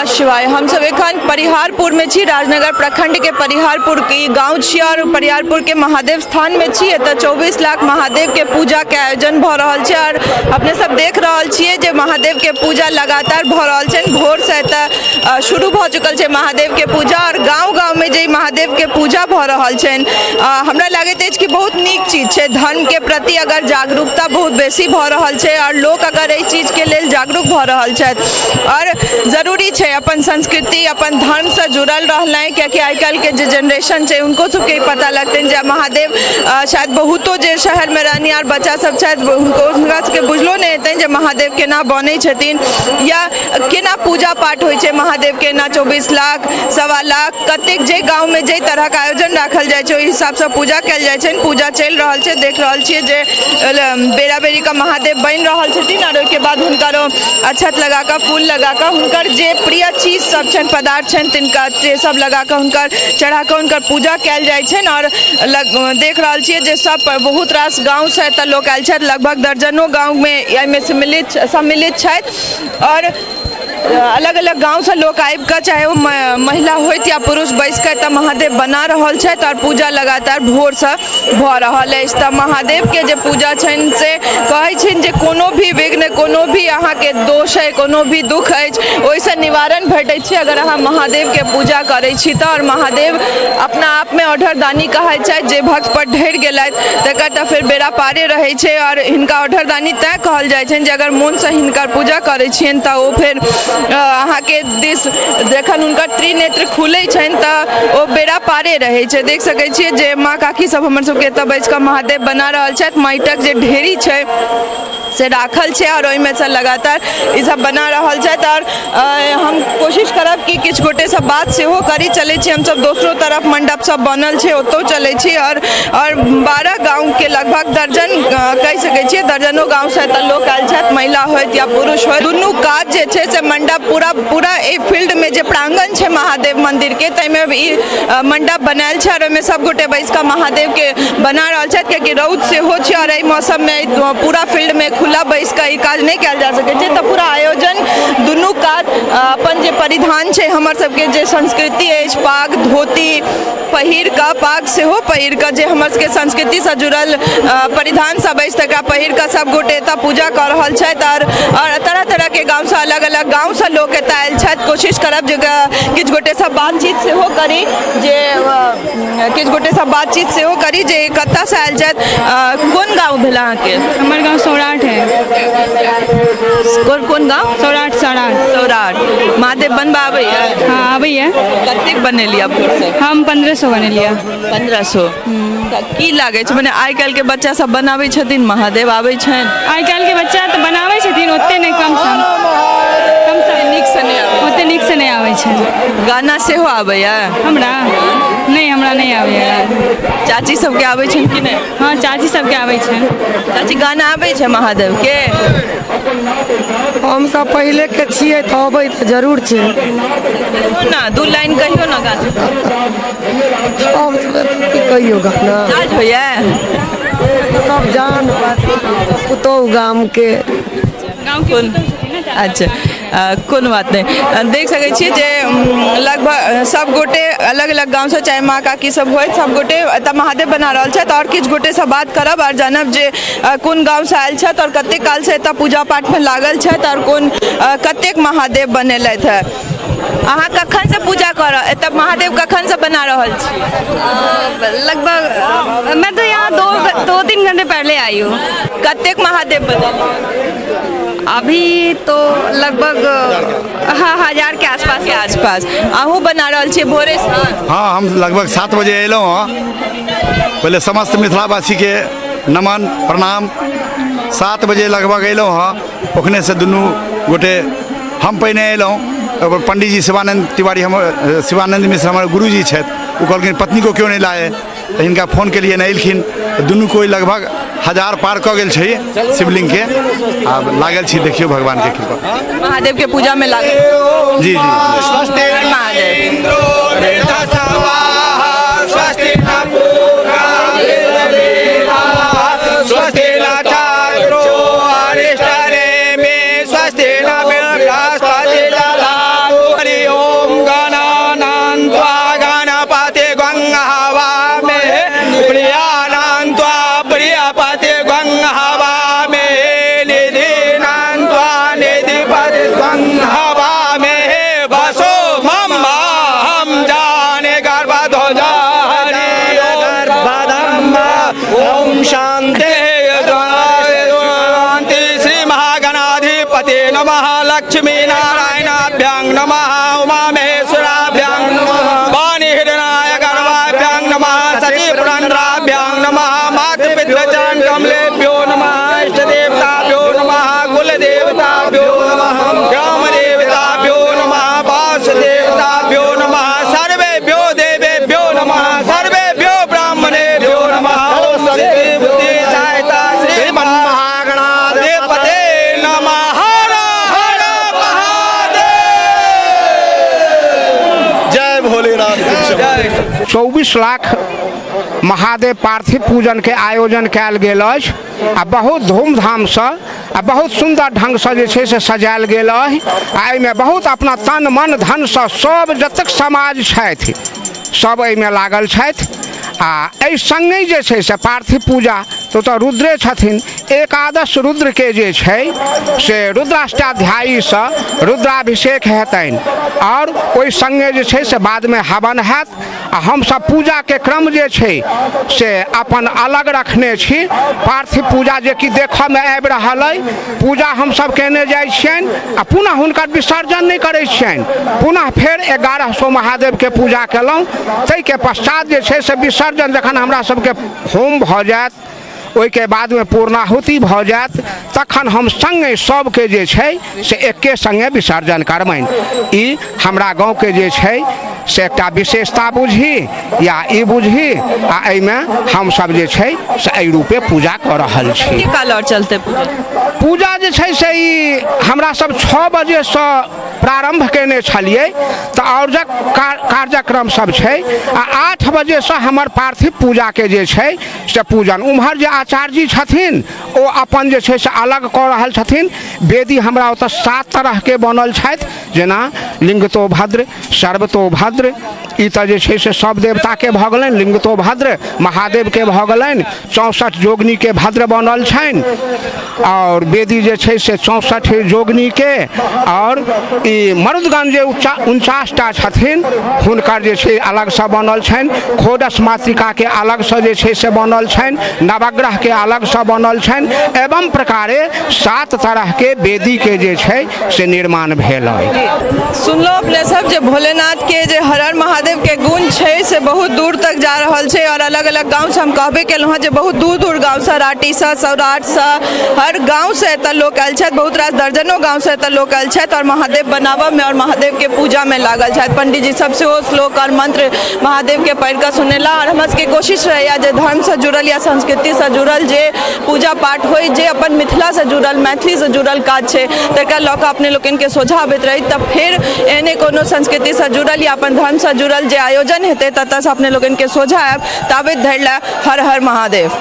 नमः शिवाय। हम सब एखन परिहारपुर में छी, राजनगर प्रखंड के परिहारपुर की गांव छी और परिहारपुर के महादेव स्थान में छी। एतऽ 24 लाख महादेव के पूजा के आयोजन भ रहल छै और अपने सब देख रहल छियै जे महादेव के पूजा लगातार भ रहल छै। भोर से एतऽ शुरू भ चुकल छै महादेव के पूजा और गाँव-गाँव में जे महादेव के पूजा भ रहल छै हमरा लागैत अछि कि बहुत नीक चीज छै। धर्म के प्रति अगर जागरूकता बहुत बेसी भ रहल छै और लोग अगर एहि चीज के लेल जागरूक भ रहल छथि और जरूरी छै अपन संस्कृति अपन धर्म से जुड़ल रहनाइ, कियाकि आइ काल्हि के जे जनरेशन छै उनको सबके पता लगतनि जे महादेव शायद बहुतो जे शहर में रहनिहार बच्चा सब छथि हुनका सबके बुझलो नहि हेतनि जे महादेव केना बनै छथिन या केना पूजा पाठ होइ छै महादेव के। ना 24 लाख 1.25 लाख कतेक जे गाँव में जे तरह के आयोजन राखल जाइ छै ओहि हिसाब से पूजा कयल जाइ छै। पूजा चलि रहल छै, देख रहल छियै जे बेरा बेरी का महादेव बनि रहल छथिन और ओहिके बाद हुनकर अक्षत लगा कऽ फूल लगा कऽ हुनकर जे प्रिय चीज सब छनि पदार्थ छनि तिनका से सब लगा कऽ हुनकर चढ़ा कऽ हुनकर पूजा कयल जाइ छनि। और देख रहल छियै जे सब बहुत रास गाँव से एतऽ लोक आयल छथि, लगभग दर्जनों गाँव में एहिमे सम्मिलित छथि और अलग अलग गाँव से लोग आबि कऽ चाहे वो महिला होइत या पुरुष बैस कऽ एतऽ महादेव बना रहल छथि और पूजा लगातार भोर से भऽ रहल अछि। तऽ महादेव के जे पूजा छनि से कहै छनि जे कोनो भी विघ्न कोनो भी अहाँके दोष है कोनो भी दुख अछि ओहिसँ निवारण भेटै छै अगर अहाँ महादेव के पूजा करै छी तऽ। और महादेव अपना आप में अढ़रदानी कहैत छथि, जे भक्त पर ढरि गेलथि तकर तऽ फिर बेरा पारे रहै छै और हिनका अढ़रदानी तैं कहल जाइ छनि जे अगर मोन से हिनकर पूजा करै छियनि तऽ ओ फिर अहाँके दिस जखन हुनकर त्रिनेत्र खुलै छनि तऽ ओ बेरा पारे रहै छै। देख सकै छियै जे माँ काकी सब हमर सबके एतऽ बैस कऽ महादेव बना रहल छथि। माटिक जे ढेरी छै से राखल छै और ओहिमे से लगातार ई सब बना रहल छथि। और हम कोशिश करब कि किछु गोटे सब बात सेहो करी। चलै छी हमसब दोसरो तरफ मंडप सब बनल छै ओतौ चलै छी और 12 गाँव के लगभग दर्जन कहि सकै छियै दर्जनों गाँव से एतऽ लोक आयल छथि, महिला होइत या पुरुष होइत। दुनू काज जे छै से मंडप पूरा एहि फील्ड में जे प्रांगण छै महादेव मंदिर के ताहिमे ई मंडप बनायल छै और ओहिमे सब गोटे बैस कऽ महादेव के बना रहल छथि, कियाकि रौद सेहो छै और एहि मौसम में पूरा फील्ड में खुला बैस कऽ ई काज नहि कयल जा सकै छै। तऽ पूरा आयोजन दुनू काज अपन जे परिधान छै हमर सबके जे संस्कृति अछि पाग धोती पहिर कऽ पाग सेहो पहिर कऽ जे हमर सबके संस्कृति से जुड़ल परिधान सब अछि तकरा पहिर कऽ सब गोटे एतऽ पूजा कऽ रहल छथि। और तरह तरह के गाँव से अलग अलग गाँव से लोक एतऽ आयल छथि। कोशिश करब जे किछु गोटे से बातचीत सेहो करी जे कतऽ से आयल छथि। कोन गाँव भेल अहाँके? हमर गाँव सौराठ है। कोन गाँव? सौराठ। महादेव बनबा आबैया? हाँ आबैया। कतेक बनेलिया भोर से? हम 1500 बनेलिया। 1500 की लागे छै? मने आइ काल्हि के बच्चा सब बनाबै छथिन महादेव आबै छनि? आइ काल्हि के बच्चा तऽ बनाबै छथिन ओते नहि कम नीक से नहि आबै छै। गाना सेहो आबैया? हमरा नहीं आबैया। चाची सबके आबै छनि कि नहि? हाँ चाची सबके आबै छनि। चाची गाना आबै छै महादेव के? हम सब पहले के छियै तऽ अबै तऽ जरूर छै। ना 2 लाइन कहियो ना गाना। अब की कहियो गाना आज होइया सब जान पुतौह गाम के कोन? अच्छा कोनो बात नहीं। देख सकै छियै जे लगभग सब गोटे अलग अलग गाँव से चाहे माँ काकी सब होय सब गोटे एतऽ महादेव बना रहल छथि और किछु गोटे से बात करब और जानब जे कोन गाँव से आयल छथि और कतेक काल से एतऽ पूजा पाठ में लागल छथि और कोन कतेक महादेव बनेलथि है। अहाँ कखन से पूजा करऽ एतऽ महादेव कखन से बना रहल छी? लगभग मैं तो यहाँ 2-3 घंटे पहले आई हूँ। कतेक महादेव बनेलिए? अभी तो लगभग 1000 के आसपास। अहूँ बना रहल छियै भोरे से? हाँ हम लगभग 7 बजे अयलहुँ हँ। पहले समस्त मिथिलावासी के नमन प्रणाम। 7 बजे लगभग अयलहुँ हँ। ओखने से दुनू गोटे हम पहिने अयलहुँ। पंडित जी शिवानंद तिवारी हमर शिवानंद मिश्र हमर गुरुजी छथि। ओ कहलखिन पत्नी को क्यों नहीं लाए तऽ हिनका फोन के लिए नहीं एलखिन। दुनू कोई लगभग 1000 पार कऽ गेल छै शिवलिंग के। आब लागल छी देखियो भगवान के कृपा। महादेव के पूजा में लागल? जी 24 लाख महादेव पार्थिव पूजन के आयोजन कयल गेल अछि आ बहुत धूमधामसँ आ बहुत सुंदर ढंगसँ जे छै से सजायल गेल अछि आ एहिमे बहुत अपना तन मन धनसँ सब जतेक समाज छथि सब एहिमे लागल छथि आ एहि संगे जे छै से पार्थिव पूजा तो रुद्रे छथिन एकादश रुद्र के जे छै से रुद्राष्टाध्यायीसँ रुद्राभिषेक हेतनि और ओहि संगे जे छै से बादमे हवन हैत आ हमसब पूजा के क्रम जे छै से अपन अलग रखने छी पार्थिव पूजा जे कि देखऽमे आबि रहल अइ पूजा हमसब केने जाइ छियनि आ पुनः हुनकर विसर्जन नहि करै छियनि पुनः फेर 1100 महादेव के पूजा केलहुँ ताहिके पश्चात जे छै से विसर्जन जखन हमरा सबके होम भऽ जायत ओहिके बादमे पूर्णाहुति भऽ जायत तखन हम संगे सबके जे छै से एके संगे विसर्जन करबनि ई हमरा गाँवके जे छै से एकटा विशेषता बुझी या ई बुझी आ एहिमे हमसब जे छै से एहि रूपे पूजा कऽ रहल छी। की काल और चलते पूजा जे छै से ई हमरा सब 6 बजेसँ प्रारंभ केने छलियै तऽ और कार्यक्रम सब छै आ 8 बजेसँ हमर पार्थिव पूजाके जे छै से पूजन उम्हर जे आचार्य जी छथिन ओ अपन जे छै से अलग कऽ रहल छथिन वेदी हमरा ओतऽ 7 तरहके बनल छथि जेना लिंगतो भद्र सर्वतो भद्र ई तऽ जे छै से सब देवताके भऽ गेलनि लिंगतो भद्र महादेवके भऽ गेलनि 64 जोगनीके भद्र बनल छनि और वेदी जे छै से 64 जोगनीके और ई मरुदगण जे 49टा छथिन हुनकर जे छै अलगसँ बनल छनि खोडस मातृकाके अलगसँ जे छै से बनल छनि नवग्रहके अलगसँ बनल छनि एवं प्रकारे 7 तरहके वेदीके जे छै से निर्माण भेल अइ। सुनलो अपने सब जे भोलेनाथ के जे हर हर महादेव के गुण छै से बहुत दूर तक जा रहल छै और अलग अलग गाँव से हम कहबे केलहुँ जे बहुत दूर दूर गाँव से राटीसँ सौराठसँ हर गाँव से एतऽ लोक आयल छथि बहुत रास दर्जनों गाँव से एतऽ लोक आयल छथि और महादेव बनाबऽमे और महादेव के पूजा में लागल छथि पंडित जी सब सेहो श्लोक और मंत्र महादेव के पढ़ि कऽ सुनेला और हमर सबके कोशिश रहैया जे धर्म से जुड़ल या संस्कृति से जुड़ल जे पूजा पाठ होइ जे अपन मिथिला से जुड़ल मैथिली से जुड़ल काज छै तकरा लऽ कऽ अपने लोकनि के सोझा अबैत रही तब फिर एहने कोनो संस्कृति से जुड़ल या अपन धर्म से जुड़ल जे आयोजन हेतै ततऽ से अपने लोगन के सोझा आयब ताबे धरि ला हर हर महादेव।